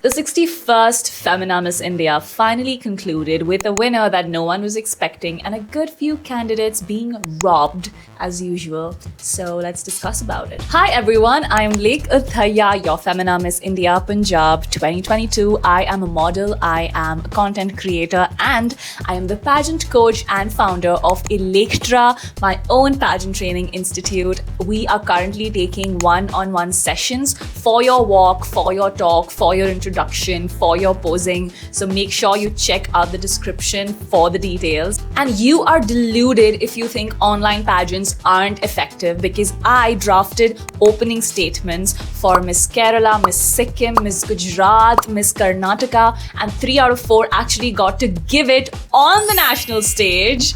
The 61st Femina Miss India finally concluded with a winner that no one was expecting and a good few candidates being robbed as usual. So let's discuss about it. Hi everyone, I am Lake Uthaya, your Femina Miss India Punjab 2022. I am a model, I am a content creator, and I am the pageant coach and founder of Electra, my own pageant training institute. We are currently taking one-on-one sessions for your walk, for your talk, for your introduction, for your posing. So make sure you check out the description for the details. And you are deluded if you think online pageants aren't effective, because I drafted opening statements for Miss Kerala, Miss Sikkim, Miss Gujarat, Miss Karnataka, and 3 out of 4 actually got to give it on the national stage.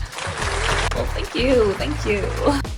Well, thank you.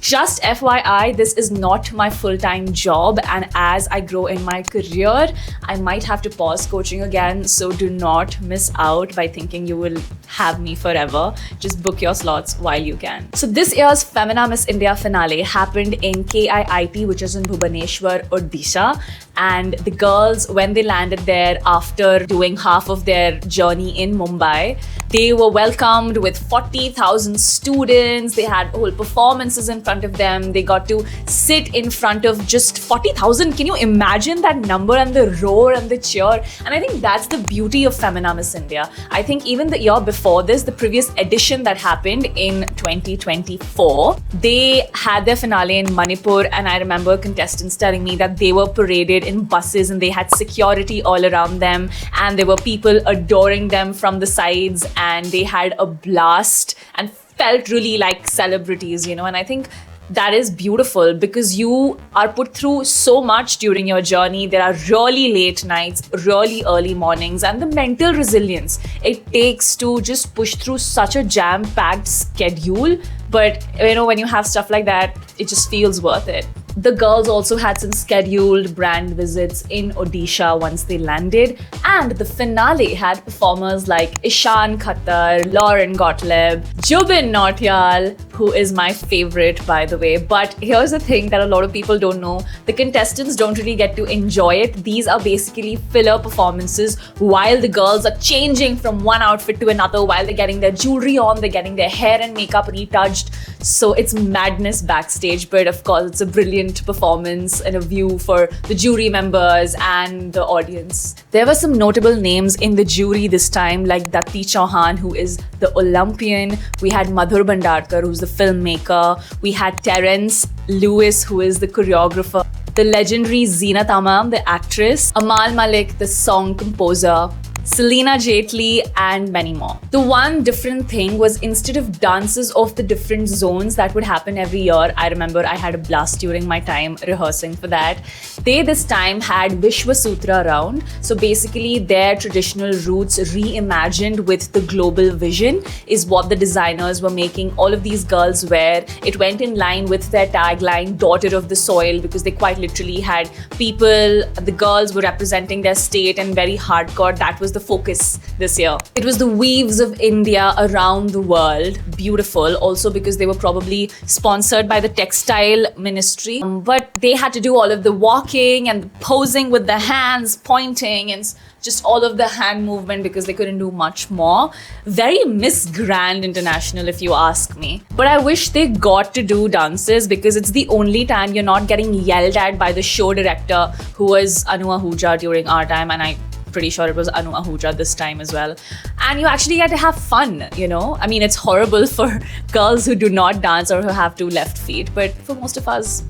Just FYI, this is not my full-time job, and as I grow in my career, I might have to pause coaching again, so do not miss out by thinking you will have me forever. Just book your slots while you can. So this year's Femina Miss India finale happened in KIIT, which is in Bhubaneswar, Odisha, and the girls, when they landed there after doing half of their journey in Mumbai, they were welcomed with 40,000 students. They had whole performances in front of them. They got to sit in front of just 40,000. Can you imagine that number and the roar and the cheer? And I think that's the beauty of Femina Miss India. I think even the year before this, the previous edition that happened in 2024, they had their finale in Manipur, and I remember contestants telling me that they were paraded in buses and they had security all around them, and there were people adoring them from the sides, and they had a blast and felt really like celebrities, you know. And I think that is beautiful because you are put through so much during your journey. There are really late nights, really early mornings, and the mental resilience it takes to just push through such a jam-packed schedule. But you know, when you have stuff like that, it just feels worth it. The girls also had some scheduled brand visits in Odisha once they landed, and the finale had performers like Ishan Khattar, Lauren Gottlieb, Jubin Nautiyal, who is my favorite by the way. But here's the thing that a lot of people don't know: the contestants don't really get to enjoy it. These are basically filler performances while the girls are changing from one outfit to another, while they're getting their jewelry on, they're getting their hair and makeup retouched. So it's madness backstage, but of course it's a brilliant performance and a view for the jury members and the audience. There were some notable names in the jury this time, like Datti Chauhan, who is the Olympian. We had Madhur Bhandarkar, who's the filmmaker. We had Terence Lewis, who is the choreographer. The legendary Zeenat Amam, the actress. Amal Malik, the song composer. Selena Jaitley, and many more. The one different thing was, instead of dances of the different zones that would happen every year, I remember I had a blast during my time rehearsing for that. They this time had Vishwa Sutra round. So basically their traditional roots reimagined with the global vision is what the designers were making all of these girls wear. It went in line with their tagline, Daughter of the Soil, because they quite literally had people, the girls were representing their state and very hardcore. That was the focus this year. It was the weaves of India around the world. Beautiful. Also because they were probably sponsored by the textile ministry. But they had to do all of the walking and posing with the hands, pointing, and just all of the hand movement because they couldn't do much more. Very Miss Grand International if you ask me. But I wish they got to do dances because it's the only time you're not getting yelled at by the show director, who was Anu Ahuja during our time, and I'm pretty sure it was Anu Ahuja this time as well. And you actually get to have fun, you know. I mean, it's horrible for girls who do not dance or who have 2 left feet, but for most of us,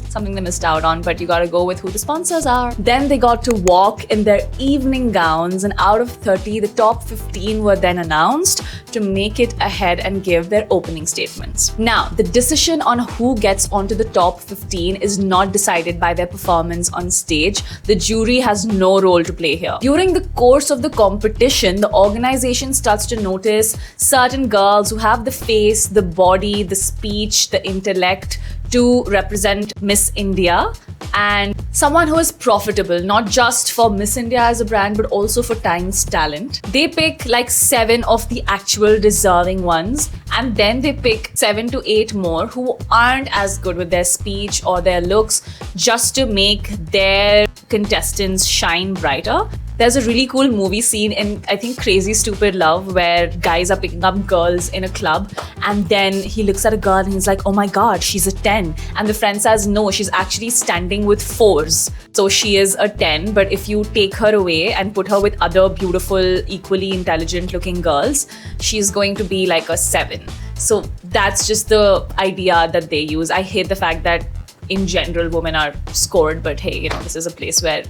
something they missed out on. But you gotta go with who the sponsors are. Then they got to walk in their evening gowns, and out of 30, the top 15 were then announced to make it ahead and give their opening statements. Now, the decision on who gets onto the top 15 is not decided by their performance on stage. The jury has no role to play here. During the course of the competition, the organization starts to notice certain girls who have the face, the body, the speech, the intellect to represent Miss India, and someone who is profitable, not just for Miss India as a brand, but also for Times Talent. They pick like 7 of the actual deserving ones, and then they pick 7 to 8 more who aren't as good with their speech or their looks, just to make their contestants shine brighter. There's a really cool movie scene in, I think, Crazy Stupid Love, where guys are picking up girls in a club, and then he looks at a girl and he's like, oh my god, she's a 10. And the friend says, no, she's actually standing with 4s. So she is a 10, but if you take her away and put her with other beautiful, equally intelligent looking girls, she's going to be like a 7. So that's just the idea that they use. I hate the fact that in general women are scored, but hey, you know, this is a place where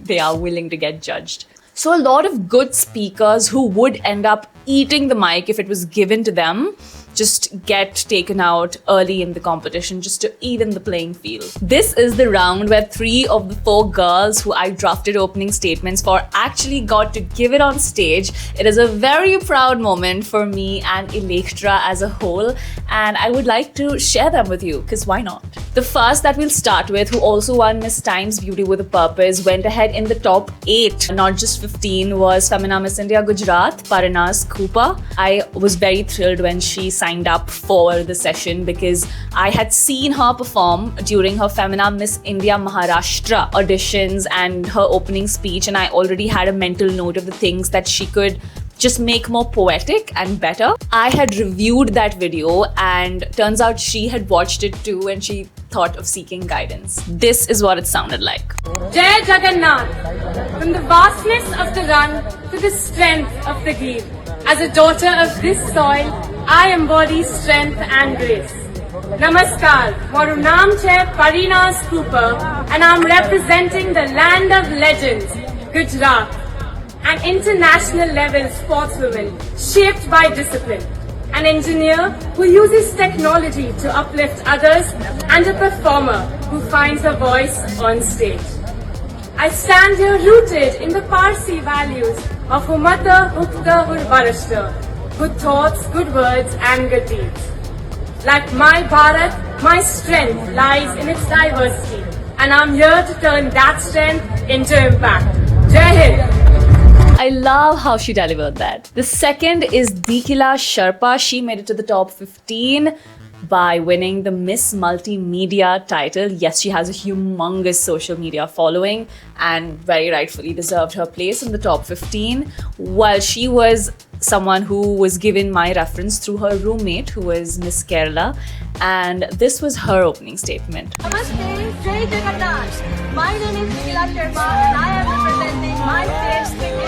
they are willing to get judged. So a lot of good speakers who would end up eating the mic if it was given to them just get taken out early in the competition just to even the playing field. This is the round where 3 of the 4 girls who I drafted opening statements for actually got to give it on stage. It is a very proud moment for me and Electra as a whole, and I would like to share them with you, because why not? The first that we'll start with, who also won Miss Times Beauty with a Purpose, went ahead in the top 8, not just 15, was Femina Miss India Gujarat, Parinaz Khupa. I was very thrilled when she signed up for the session because I had seen her perform during her Femina Miss India Maharashtra auditions and her opening speech, and I already had a mental note of the things that she could just make more poetic and better. I had reviewed that video, and turns out she had watched it too, and she thought of seeking guidance. This is what it sounded like. Jai Jagannath, from the vastness of the run to the strength of the give. As a daughter of this soil, I embody strength and grace. Namaskar, maru naam chhe Parinaz Cooper, and I'm representing the land of legends, Gujarat, an international level sportswoman shaped by discipline, an engineer who uses technology to uplift others, and a performer who finds her voice on stage. I stand here rooted in the Parsi values of Humata Hukta Hurbarashta, good thoughts, good words and good deeds. Like my Bharat, my strength lies in its diversity, and I'm here to turn that strength into impact. Jai Hind! I love how she delivered that. The second is Dikila Sharpa. She made it to the top 15 by winning the Miss Multimedia title. Yes, she has a humongous social media following and very rightfully deserved her place in the top 15. While she was someone who was given my reference through her roommate, who was Miss Kerala, and this was her opening statement. Namaste, Jai Jagannath. My name is Dikila Sharma and I am representing my state cricket.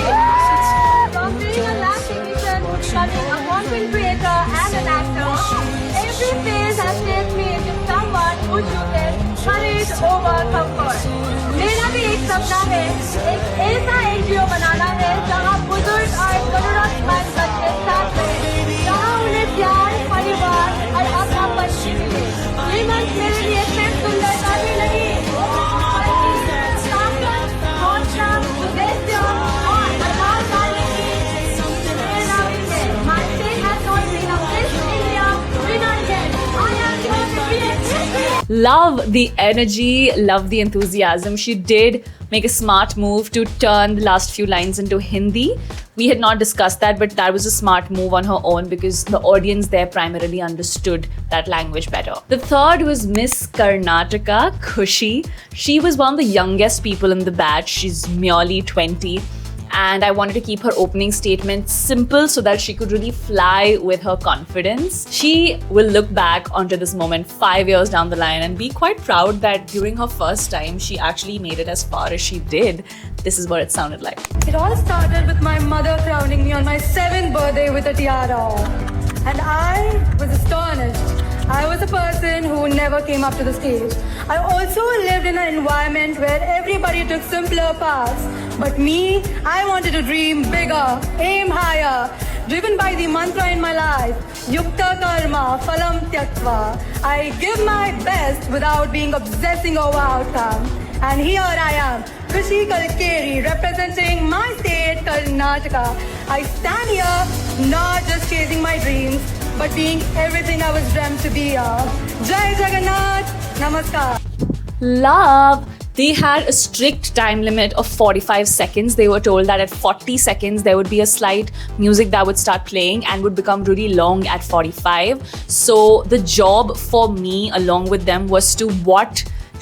From being a lab technician to becoming a content creator and an actor, every phase has shaped me into someone who chooses courage over comfort. मेरा भी एक सपना है, एक ऐसा NGO बनाना है जहाँ बुजुर्ग और जरूरतमंद बच्चे साथ रहे, जहाँ उन्हें प्यार, परिवार और अपनापन मिले। ये मंच मेरे लिए सिर्फ सुंदरता ही नहीं, बल्कि ताकत, हौसला, उद्देश्य और आधार डालने की प्रेरणा भी है। My state has not been a Miss India winner yet. I am here to create history. Love the energy, love the enthusiasm. She did make a smart move to turn the last few lines into Hindi. We had not discussed that, but that was a smart move on her own because the audience there primarily understood that language better. The third was Miss Karnataka, Khushi. She was one of the youngest people in the batch. She's merely 20. And I wanted to keep her opening statement simple so that she could really fly with her confidence. She will look back onto this moment 5 years down the line and be quite proud that during her first time, she actually made it as far as she did. This is what it sounded like. It all started with my mother crowning me on my 7th birthday with a tiara. And I was astonished. I was a person who never came up to the stage. I also lived in an environment where everybody took simpler paths. But me, I wanted to dream bigger, aim higher, driven by the mantra in my life, Yukta Karma, Phalam Tyaktva. I give my best without being obsessing over outcome. And here I am, Khushi Kalkeri, representing my state, Karnataka. I stand here not just chasing my dreams, but being everything I was dreamt to be of. Jai Jagannath, Namaskar. Love. They had a strict time limit of 45 seconds. They were told that at 40 seconds, there would be a slight music that would start playing and would become really long at 45. So the job for me, along with them, was to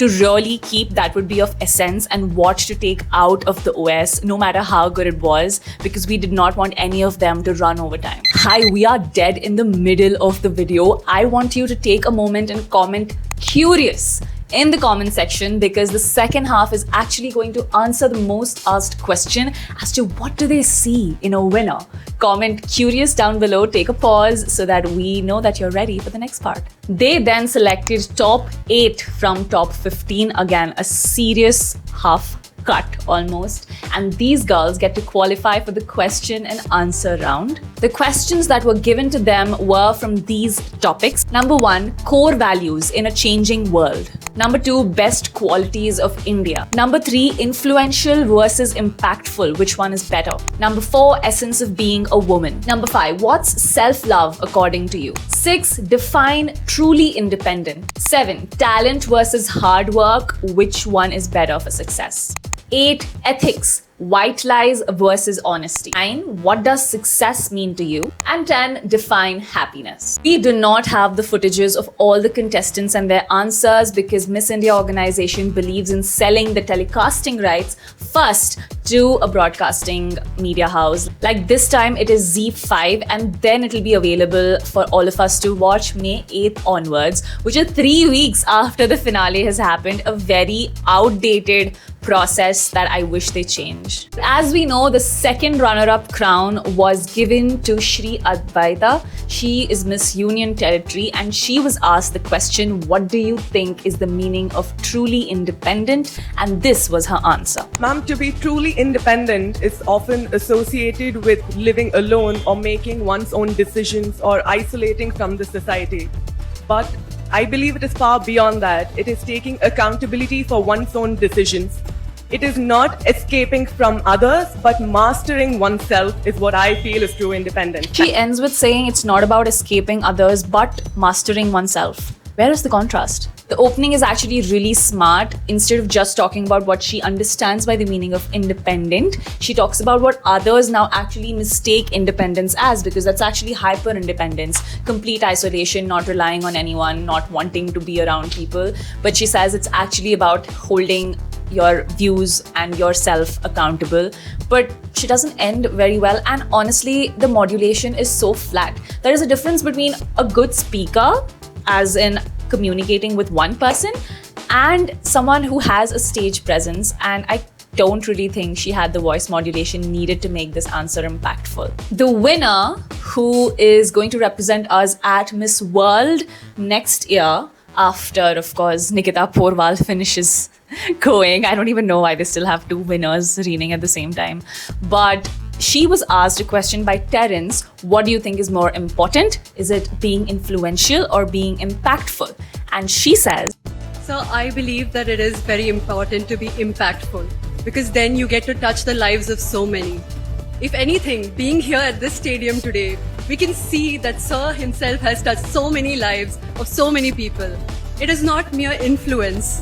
to really keep that would be of essence and what to take out of the OS, no matter how good it was, because we did not want any of them to run over time. Hi, we are dead in the middle of the video. I want you to take a moment and comment curious in the comment section, because the second half is actually going to answer the most asked question as to what do they see in a winner. Comment curious down below, take a pause so that we know that you're ready for the next part. They then selected top 8 from top 15, again a serious half cut almost, and these girls get to qualify for the question and answer round. The questions that were given to them were from these topics. Number 1, core values in a changing world. Number 2, best qualities of India. Number 3, influential versus impactful, which one is better? Number 4, essence of being a woman. Number 5, what's self-love according to you? 6, define truly independent. 7, talent versus hard work, which one is better for success? 8, ethics, white lies versus honesty. 9, what does success mean to you? And 10, define happiness. We do not have the footages of all the contestants and their answers because Miss India organization believes in selling the telecasting rights first to a broadcasting media house. Like this time it is ZEE5, and then it will be available for all of us to watch May 8th onwards, which is 3 weeks after the finale has happened. A very outdated process that I wish they changed. As we know, the second runner-up crown was given to Shri Advaita. She is Miss Union Territory, and she was asked the question, what do you think is the meaning of truly independent? And this was her answer. Ma'am, to be truly independent is often associated with living alone or making one's own decisions or isolating from the society. But I believe it is far beyond that. It is taking accountability for one's own decisions. It is not escaping from others, but mastering oneself is what I feel is true independence. She ends with saying it's not about escaping others, but mastering oneself. Where is the contrast? The opening is actually really smart. Instead of just talking about what she understands by the meaning of independent, she talks about what others now actually mistake independence as, because that's actually hyper independence, complete isolation, not relying on anyone, not wanting to be around people. But she says it's actually about holding your views and yourself accountable. But she doesn't end very well, and honestly the modulation is so flat. There is a difference between a good speaker, as in communicating with one person, and someone who has a stage presence, and I don't really think she had the voice modulation needed to make this answer impactful. The winner, who is going to represent us at Miss World next year, after of course Nikita Porwal finishes going. I don't even know why they still have 2 winners reigning at the same time. But she was asked a question by Terence, what do you think is more important? Is it being influential or being impactful? And she says, So I believe that it is very important to be impactful, because then you get to touch the lives of so many. If anything, being here at this stadium today, we can see that Sir himself has touched so many lives of so many people. It is not mere influence.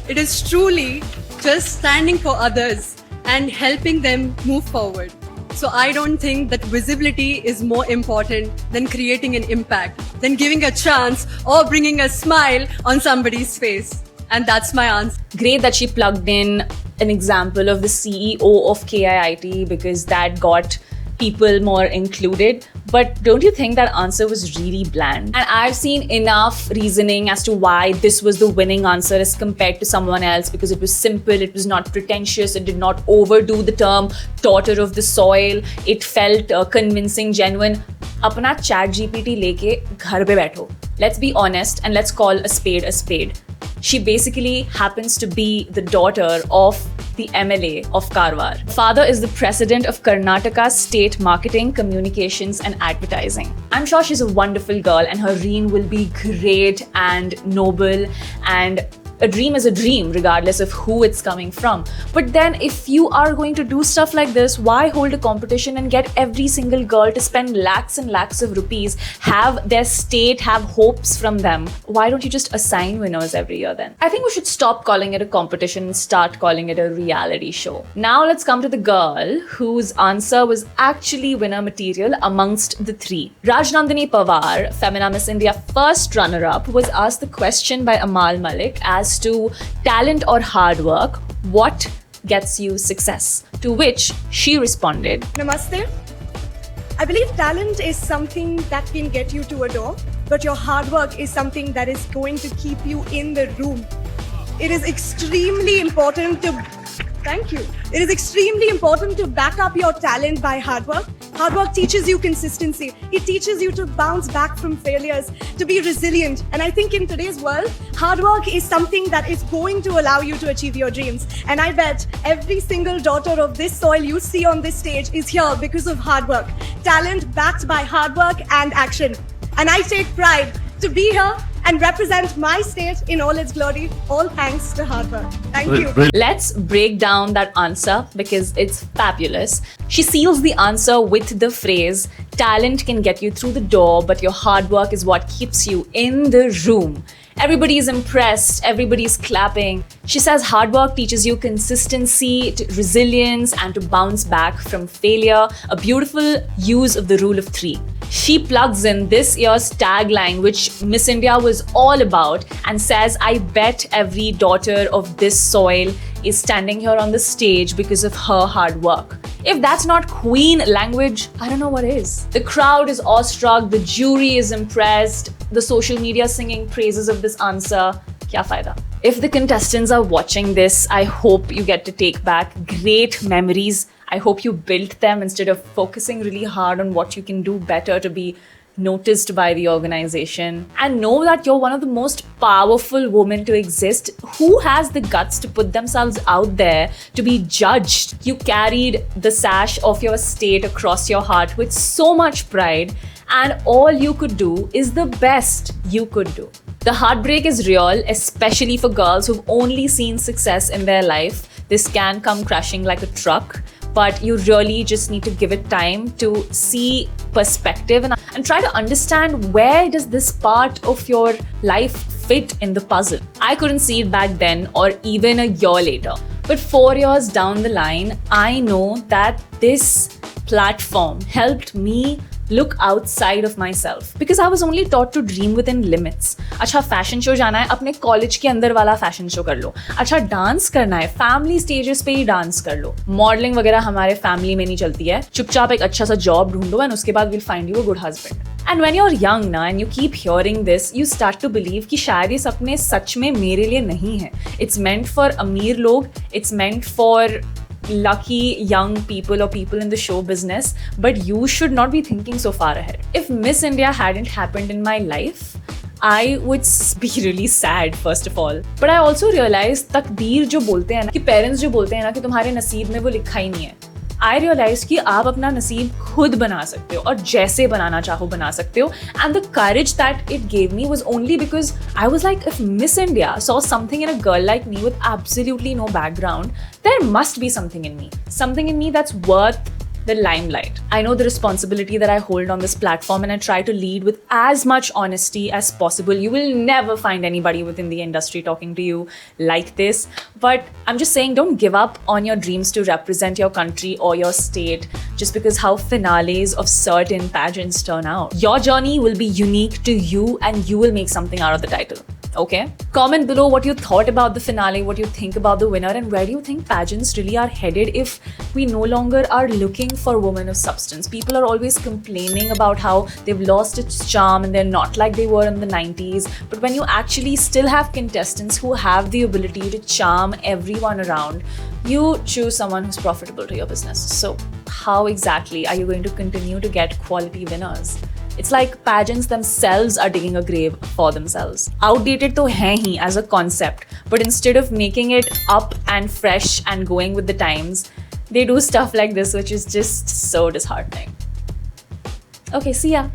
It is truly just standing for others and helping them move forward. So I don't think that visibility is more important than creating an impact, than giving a chance or bringing a smile on somebody's face. And that's my answer. Great that she plugged in an example of the CEO of KIIT, because that got people more included. But don't you think that answer was really bland? And I've seen enough reasoning as to why this was the winning answer as compared to someone else, because it was simple, it was not pretentious, it did not overdo the term daughter of the soil, it felt convincing, genuine. Apna ChatGPT leke ghar pe baitho. Let's be honest and let's call a spade a spade. She basically happens to be the daughter of the MLA of Karwar. Father is the president of Karnataka State Marketing, Communications and Advertising. I'm sure she's a wonderful girl and her reign will be great and noble, and a dream is a dream regardless of who it's coming from. But then if you are going to do stuff like this, why hold a competition and get every single girl to spend lakhs and lakhs of rupees, have their state have hopes from them? Why don't you just assign winners every year then? I think we should stop calling it a competition and start calling it a reality show. Now let's come to the girl whose answer was actually winner material amongst the 3. Rajnandini Pawar, Femina Miss India first runner-up, was asked the question by Amal Malik as as to talent or hard work, what gets you success? To which she responded, Namaste. I believe talent is something that can get you to a door, but your hard work is something that is going to keep you in the room. It is extremely important to Thank you. It is extremely important to back up your talent by hard work. Hard work teaches you consistency. It teaches you to bounce back from failures, to be resilient. And I think in today's world, hard work is something that is going to allow you to achieve your dreams. And I bet every single daughter of this soil you see on this stage is here because of hard work. Talent backed by hard work and action. And I take pride to be here and represent my state in all its glory, all thanks to hard work. Thank you. let's break down that answer because it's fabulous. She seals the answer with the phrase, talent can get you through the door, but your hard work is what keeps you in the room. Everybody's impressed, everybody's clapping. She says hard work teaches you consistency, resilience, and to bounce back from failure. A beautiful use of the rule of 3. She plugs in this year's tagline, which Miss India was all about, and says, I bet every daughter of this soil is standing here on the stage because of her hard work. If that's not queen language, I don't know what is. The crowd is awestruck, the jury is impressed, the social media singing praises of this answer. Kya fayda? If the contestants are watching this, I hope you get to take back great memories. I hope you built them instead of focusing really hard on what you can do better to be noticed by the organization. And know that you're one of the most powerful women to exist. Who has the guts to put themselves out there to be judged? You carried the sash of your state across your heart with so much pride, and all you could do is the best you could do. The heartbreak is real, especially for girls who've only seen success in their life. This can come crashing like a truck, but you really just need to give it time to see perspective and try to understand where does this part of your life fit in the puzzle. I couldn't see it back then or even a year later. But 4 years down the line, I know that this platform helped me look outside of myself because I was only taught to dream within limits. अच्छा fashion show जाना है, अपने college के अंदर वाला fashion show कर लो. अच्छा dance करना है, फैमिली स्टेजेस पे ही डांस कर लो. मॉडलिंग वगैरह हमारे फैमिली में नहीं चलती है. चुपचाप एक अच्छा सा जॉब ढूंढो एंड उसके बाद will find you a good husband. And when you are young ना and you keep hearing this, you start to believe कि शायद ये सपने सच में मेरे लिए नहीं है. इट्स मेंट फॉर अमीर लोग, it's meant for lucky young people or people in the show business, but you should not be thinking so far ahead. If Miss India hadn't happened in my life, I would be really sad first of all. But I also realized तकदीर जो बोलते हैं ना, कि parents जो बोलते हैं ना कि तुम्हारे नसीब में वो लिखा ही नहीं है. I realized कि आप अपना नसीब खुद बना सकते हो और जैसे बनाना चाहो बना सकते हो. And the courage that it gave me was only because I was like, if Miss India saw something in a girl like me with absolutely no background, there must be something in me that's worth the limelight. I know the responsibility that I hold on this platform and I try to lead with as much honesty as possible. You will never find anybody within the industry talking to you like this. But I'm just saying, don't give up on your dreams to represent your country or your state just because how finales of certain pageants turn out. Your journey will be unique to you and you will make something out of the title. Okay? Comment below what you thought about the finale, what you think about the winner, and where do you think pageants really are headed if we no longer are looking for women of substance. People are always complaining about how they've lost its charm and they're not like they were in the 90s. But when you actually still have contestants who have the ability to charm everyone around, you choose someone who's profitable to your business. So how exactly are you going to continue to get quality winners? It's like pageants themselves are digging a grave for themselves. Outdated to hai hi as a concept, but instead of making it up and fresh and going with the times, they do stuff like this, which is just so disheartening. Okay, see ya.